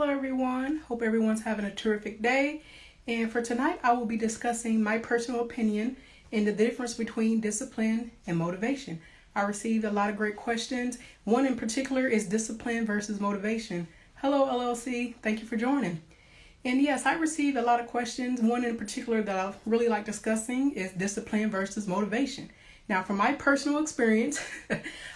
Hello everyone, hope everyone's having a terrific day. And for tonight I will be discussing my personal opinion and the difference between discipline and motivation. I received a lot of great questions. One in particular is discipline versus motivation. Hello LLC, thank you for joining. And yes, I received a lot of questions. One in particular that I really like discussing is discipline versus motivation. Now, from my personal experience,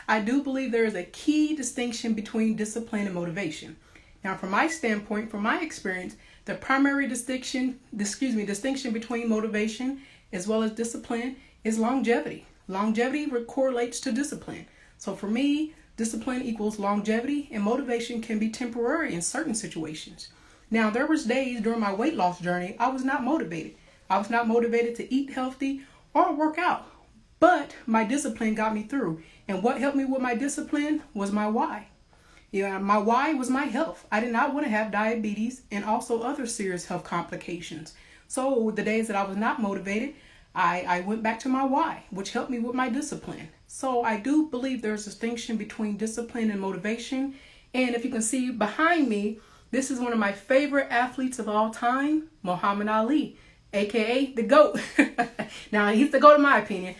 I do believe there is a key distinction between discipline and motivation. Now, from my standpoint, from my experience, the primary distinction between motivation as well as discipline is longevity. Longevity correlates to discipline. So for me, discipline equals longevity, and motivation can be temporary in certain situations. Now, there was days during my weight loss journey I was not motivated. I was not motivated to eat healthy or work out. But my discipline got me through. And what helped me with my discipline was my why. My why was my health. I did not want to have diabetes and also other serious health complications. So the days that I was not motivated, I went back to my why, which helped me with my discipline. So I do believe there's a distinction between discipline and motivation. And if you can see behind me, this is one of my favorite athletes of all time, Muhammad Ali, aka the GOAT. Now, he's the GOAT in my opinion.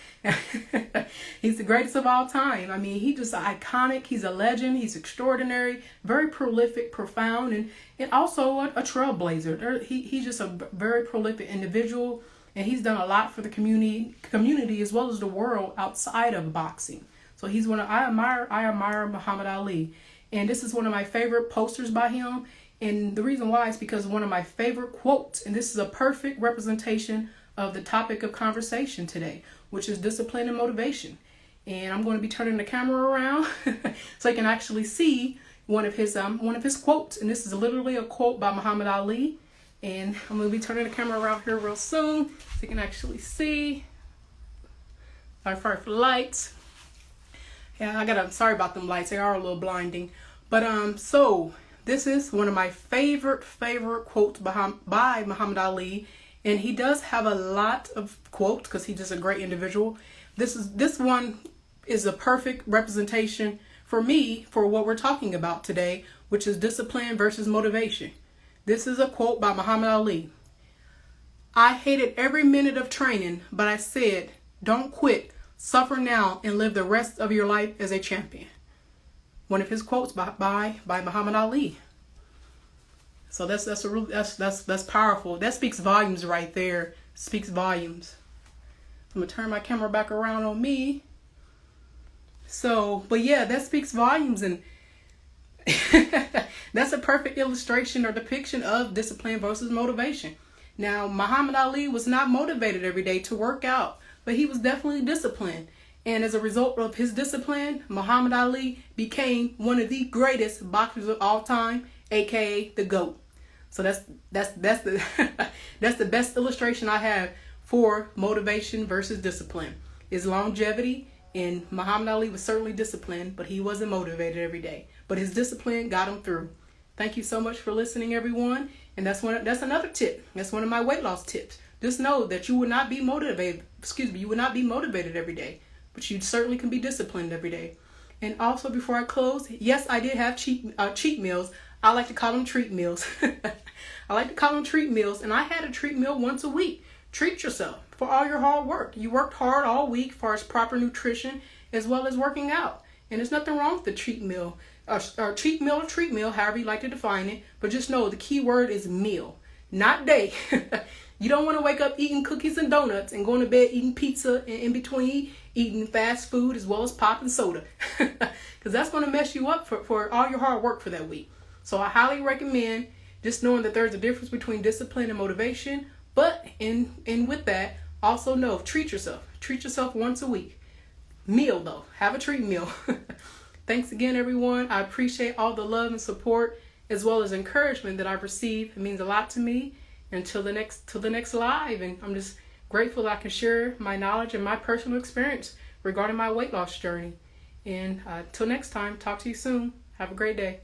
He's the greatest of all time. I mean, he's just iconic. He's a legend. He's extraordinary, very prolific, profound, and also a trailblazer. He's just a very prolific individual, and he's done a lot for the community as well as the world outside of boxing. So he's I admire Muhammad Ali. And this is one of my favorite posters by him. And the reason why is because one of my favorite quotes, and this is a perfect representation of the topic of conversation today, which is discipline and motivation. And I'm going to be turning the camera around so you can actually see one of his quotes. And this is literally a quote by Muhammad Ali. And I'm going to be turning the camera around here real soon so you can actually see. Sorry for the lights. Yeah, sorry about them lights. They are a little blinding. But so this is one of my favorite quotes by Muhammad Ali, and he does have a lot of quotes because he's just a great individual. This one is a perfect representation for me for what we're talking about today, which is discipline versus motivation. This is a quote by Muhammad Ali. "I hated every minute of training, but I said, don't quit. Suffer now and live the rest of your life as a champion." One of his quotes by Muhammad Ali. So that's powerful. That speaks volumes right there. Speaks volumes. I'm gonna turn my camera back around on me. So, but yeah, that speaks volumes, and that's a perfect illustration or depiction of discipline versus motivation. Now, Muhammad Ali was not motivated every day to work out, but he was definitely disciplined. And as a result of his discipline, Muhammad Ali became one of the greatest boxers of all time, aka the GOAT. So that's the that's the best illustration I have for motivation versus discipline is longevity. And Muhammad Ali was certainly disciplined, but he wasn't motivated every day. But his discipline got him through. Thank you so much for listening, everyone. And that's another tip. That's one of my weight loss tips. Just know that you would not be motivated. You would not be motivated every day, but you certainly can be disciplined every day. And also, before I close, yes, I did have cheat meals. I like to call them treat meals. I like to call them treat meals, and I had a treat meal once a week. Treat yourself for all your hard work. You worked hard all week as far as proper nutrition as well as working out. And there's nothing wrong with the treat meal. Or cheat meal or treat meal, however you like to define it. But just know the key word is meal, not day. You don't want to wake up eating cookies and donuts and going to bed eating pizza and in between eating fast food as well as pop and soda. Because that's going to mess you up for all your hard work for that week. So I highly recommend just knowing that there's a difference between discipline and motivation. But in with that, also know, treat yourself. Treat yourself once a week. Meal though. Have a treat meal. Thanks again, everyone. I appreciate all the love and support as well as encouragement that I've received. It means a lot to me. Until the next live, and I'm just grateful that I can share my knowledge and my personal experience regarding my weight loss journey. And till next time, talk to you soon. Have a great day.